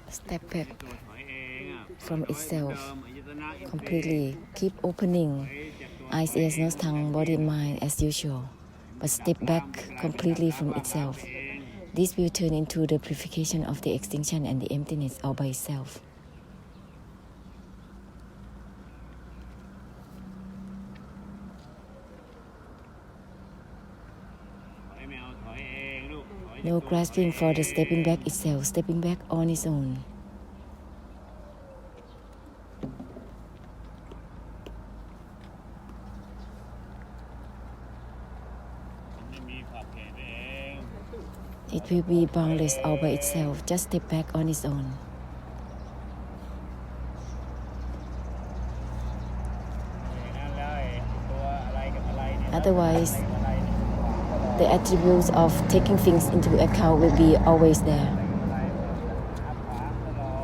Step back from itself completely. Keep opening eyes, ears, nose, tongue, body, and mind as usual, but step back completely from itself. This will turn into the purification of the extinction and the emptiness all by itself. No grasping for the stepping back itself, stepping back on its own. It will be boundless all by itself, just step back on its own. Otherwise, the attributes of taking things into account will be always there.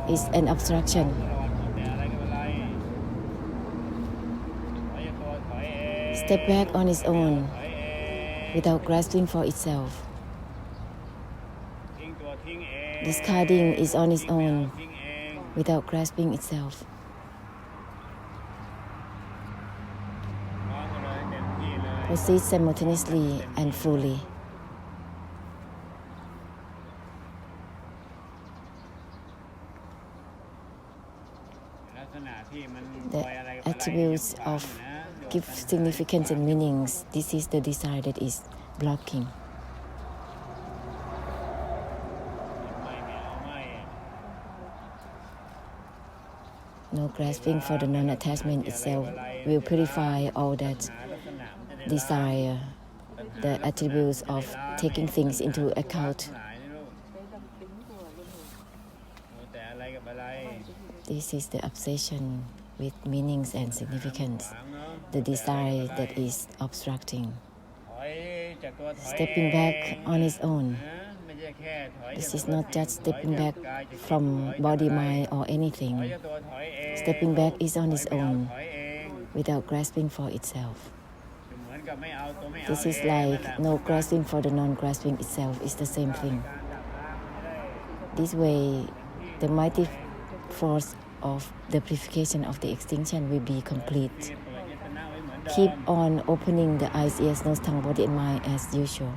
It's an obstruction. Step back on its own without grasping for itself. Discarding is on its own without grasping itself. Proceed simultaneously and fully. The attributes of give significance and meanings. This is the desire that is blocking. No grasping for the non-attachment itself will purify all that desire, the attributes of taking things into account. This is the obsession with meanings and significance, the desire that is obstructing. Stepping back on its own. This is not just stepping back from body, mind, or anything. Stepping back is on its own, without grasping for itself. This is like no grasping for the non-grasping itself is the same thing. This way, the mighty force of the purification of the extinction will be complete. Keep on opening the eyes, ears, nose, tongue, body, and mind as usual.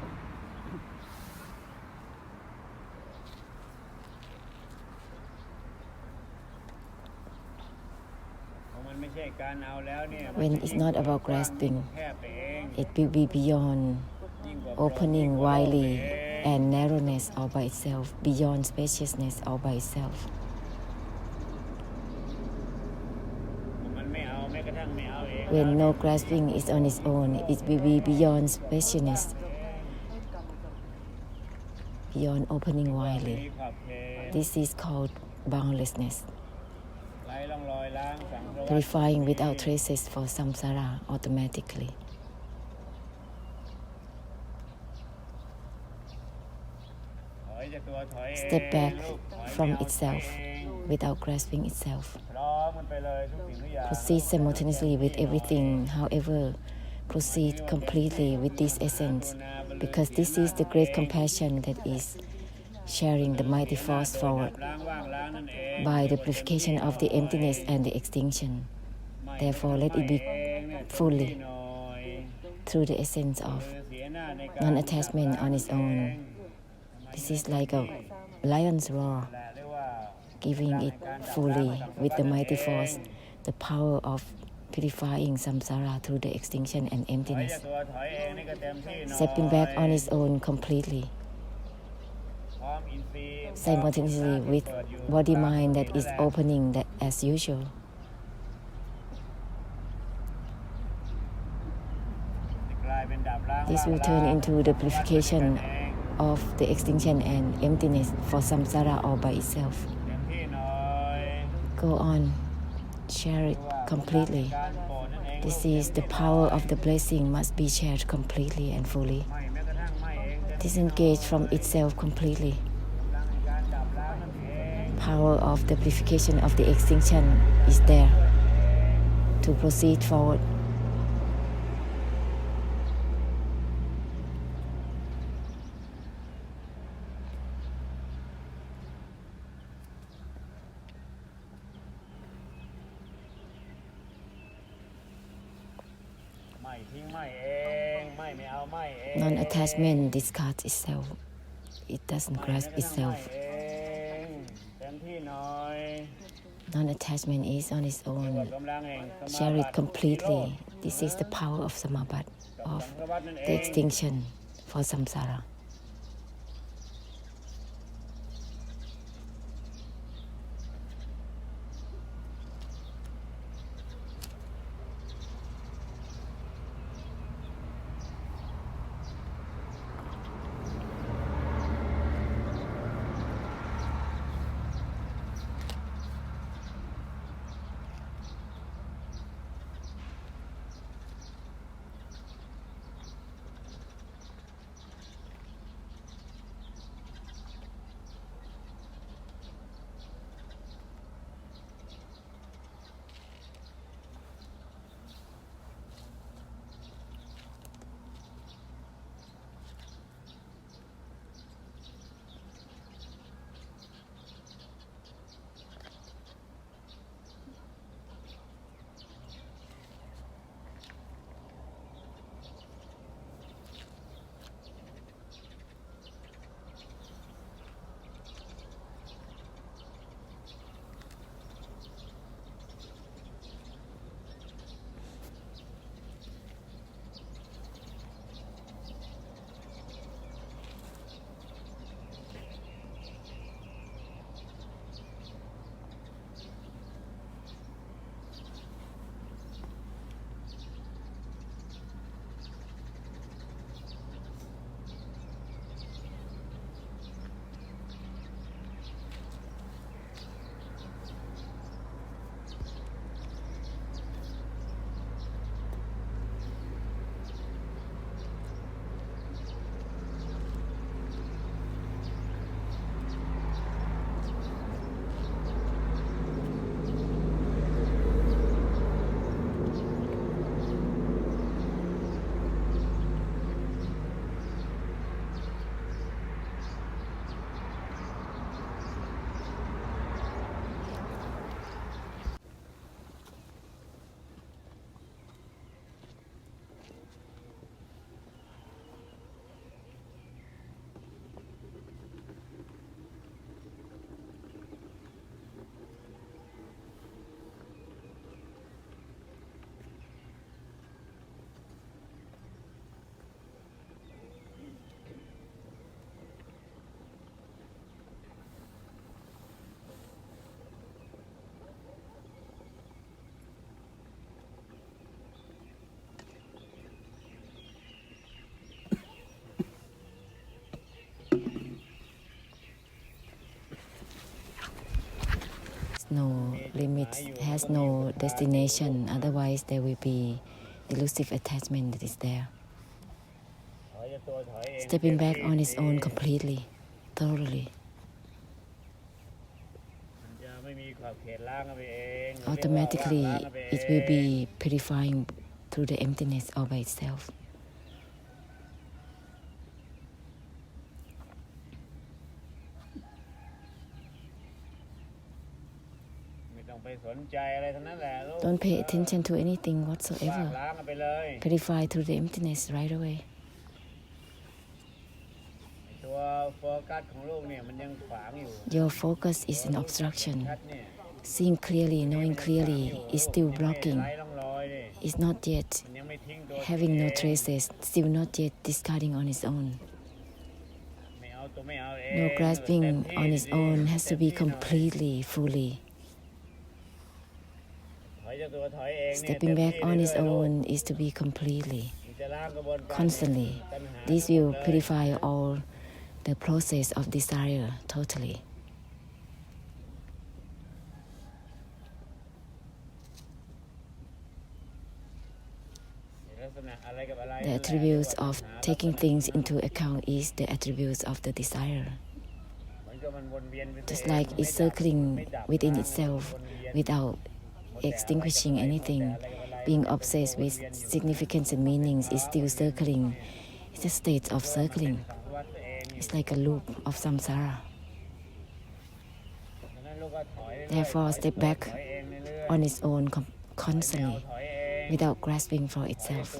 When it's not about grasping, it will be beyond opening widely and narrowness all by itself, beyond spaciousness all by itself. When no grasping is on its own, it will be beyond spaciousness, beyond opening widely. This is called boundlessness. Purifying without traces for samsara automatically. Step back from itself without grasping itself. Proceed simultaneously with everything, however, proceed completely with this essence, because this is the great compassion that is sharing the mighty force forward by the purification of the emptiness and the extinction. Therefore, let it be fully through the essence of non-attachment on its own. This is like a lion's roar, giving it fully with the mighty force, the power of purifying samsara through the extinction and emptiness. Stepping back on its own completely, simultaneously with body-mind that is opening that as usual. This will turn into the purification of the extinction and emptiness for samsara all by itself. Go on, share it completely. This is the power of the blessing must be shared completely and fully. Disengage from itself completely. Power of the purification of the extinction is there to proceed forward. Non-attachment discards itself. It doesn't grasp itself. Non-attachment is on its own. Share it completely. This is the power of Samabadh, of the extinction for Samsara. No limits, has no destination, otherwise there will be elusive attachment that is there. Stepping back on its own completely, thoroughly. Automatically, it will be purifying through the emptiness all by itself. Don't pay attention to anything whatsoever. Purify through the emptiness right away. Your focus is an obstruction. Seeing clearly, knowing clearly is still blocking. It's not yet having no traces, still not yet discarding on its own. No grasping on its own has to be completely, fully. Stepping back on its own is to be completely, constantly. This will purify all the process of desire totally. The attributes of taking things into account is the attributes of the desire. Just like it's circling within itself without extinguishing anything, being obsessed with significance and meanings is still circling. It's a state of circling. It's like a loop of samsara. Therefore, step back on its own constantly, without grasping for itself.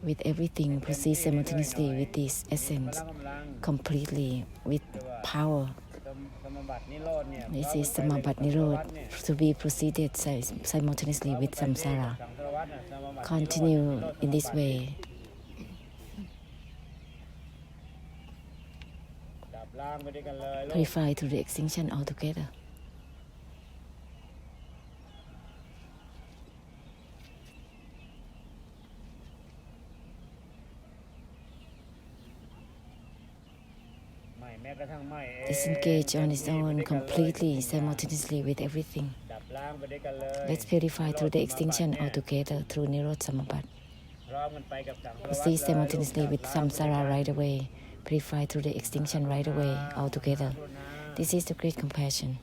with everything, proceed simultaneously with this essence, completely with power. This is Samabadh Nirod, to be proceeded simultaneously with Samsara. Continue in this way. Purify to the extinction altogether. Disengage on its own completely, simultaneously with everything. Let's purify through the extinction altogether through Nirod Samabadh. Proceed simultaneously with Samsara right away. Purify through the extinction right away altogether. This is the great compassion.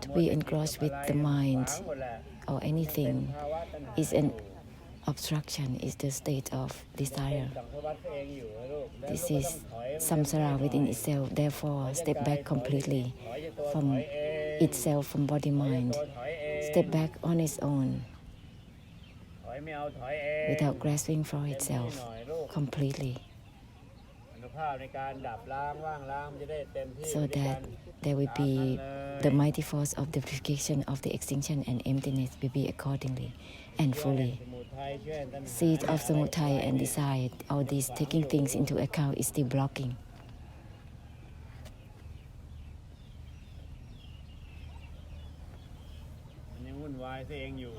To be engrossed with the mind or anything is an obstruction, is the state of desire. This is samsara within itself. Therefore, step back completely from itself, from body-mind. Step back on its own without grasping for itself completely, so that there will be the mighty force of the purification of the extinction and emptiness will be accordingly and fully. Seed of samudaya and desire, all these taking things into account is still blocking.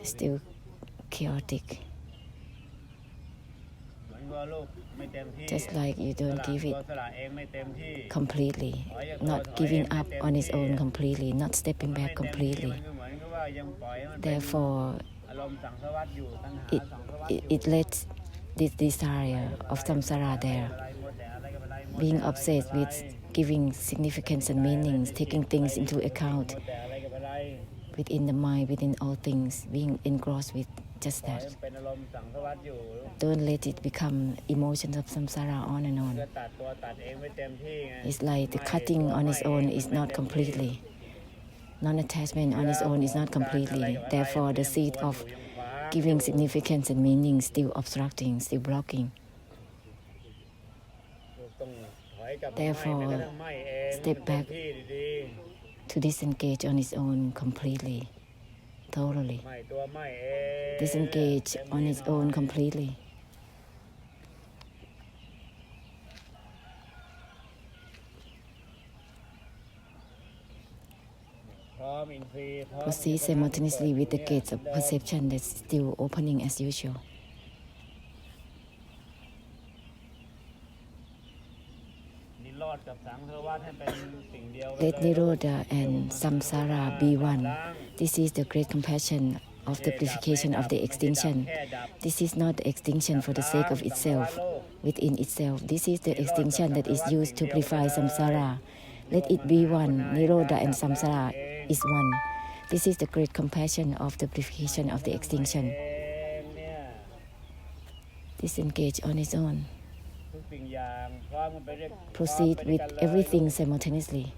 Still chaotic. Just like you don't give it completely, not giving up on its own completely, not stepping back completely. Therefore, it lets this desire of samsara there, being obsessed with giving significance and meanings, taking things into account within the mind, within all things, being engrossed with just that. Don't let it become emotions of samsara on and on. It's like the cutting on its own is not completely. Non-attachment on its own is not completely. Therefore, the seed of giving significance and meaning still obstructing, still blocking. Therefore, step back to disengage on its own completely, totally. Disengage on its own completely. Proceed simultaneously with the gates of perception that's still opening as usual. Let Nirodha and Samsara be one. This is the great compassion of the purification of the extinction. This is not the extinction for the sake of itself, within itself. This is the extinction that is used to purify samsara. Let it be one. Nirodha and Samsara is one. This is the great compassion of the purification of the extinction. Disengage on its own. Proceed with everything simultaneously.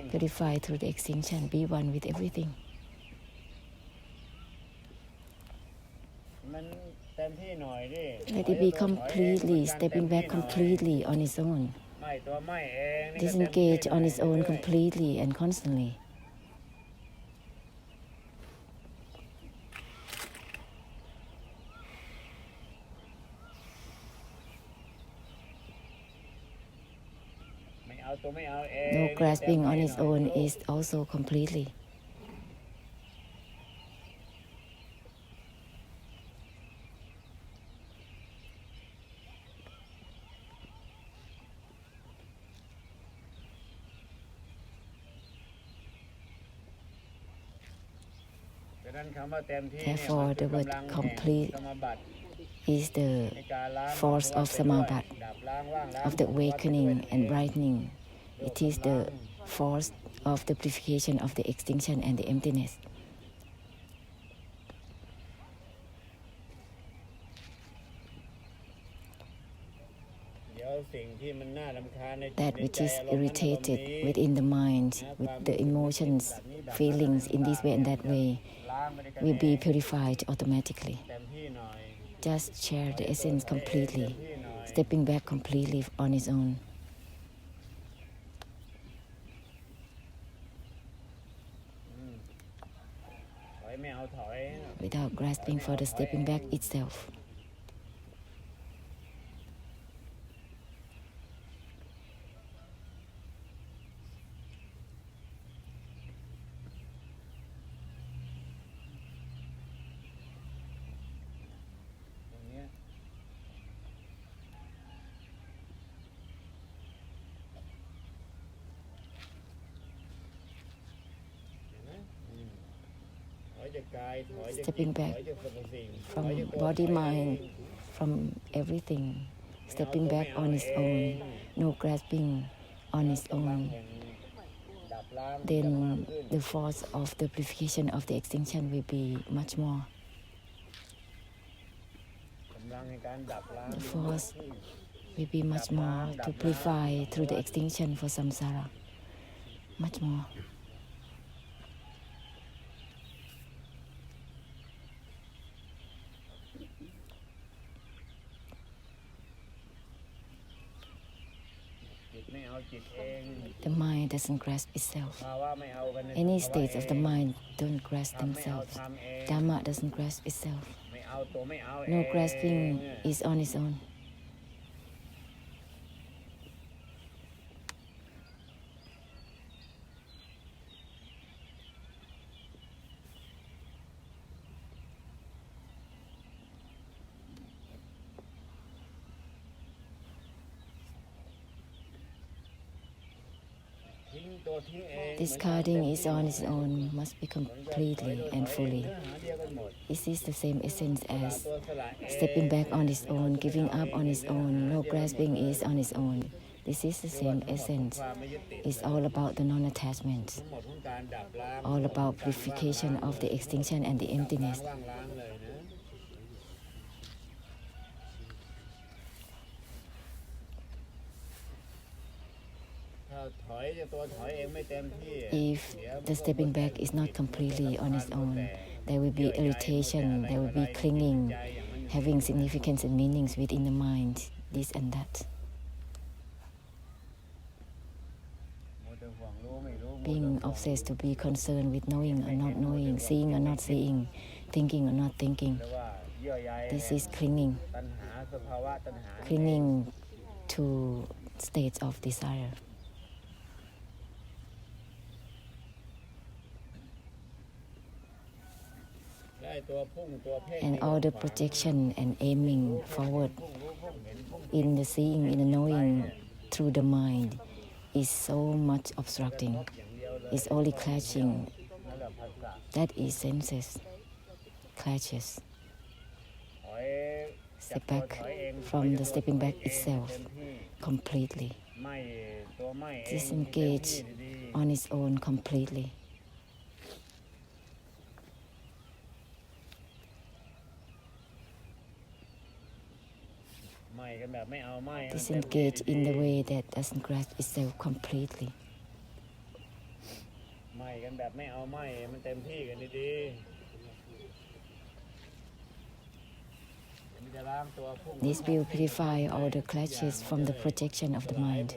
Purify through the extinction. Be one with everything. Let it be completely, stepping back completely on its own. Disengage on its own completely and constantly. No grasping on its own is also completely. Therefore, the word complete is the force of Samabadh, of the awakening and brightening. It is the force of the purification of the extinction and the emptiness. That which is irritated within the mind, with the emotions, feelings in this way and that way, will be purified automatically. Just share the essence completely, stepping back completely on its own. Without grasping for the stepping back itself. Stepping back from body, mind, from everything, stepping back on its own, no grasping on its own, then the force of the purification of the extinction will be much more. The force will be much more to purify through the extinction for samsara, much more. The mind doesn't grasp itself. Any states of the mind don't grasp themselves. Dharma doesn't grasp itself. No grasping is on its own. Discarding is on its own, must be completely and fully. This is the same essence as stepping back on its own, giving up on its own, no grasping is on its own. This is the same essence. It's all about the non-attachment, all about purification of the extinction and the emptiness. If the stepping back is not completely on its own, there will be irritation, there will be clinging, having significance and meanings within the mind, this and that. Being obsessed to be concerned with knowing or not knowing, seeing or not seeing, thinking or not thinking. This is clinging. Clinging to states of desire. And all the projection and aiming forward in the seeing, in the knowing through the mind is so much obstructing. It's only clashing. That is senses, clashes. Step back from the stepping back itself completely. Disengage on its own completely. Disengage in the way that doesn't grasp itself completely. This will purify all the clashes from the projection of the mind.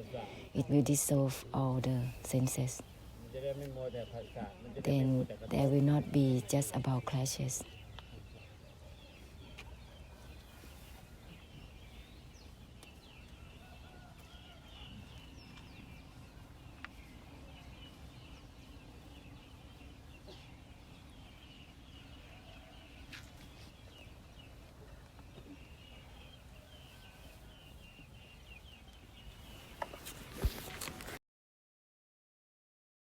It will dissolve all the senses. Then there will not be just about clashes.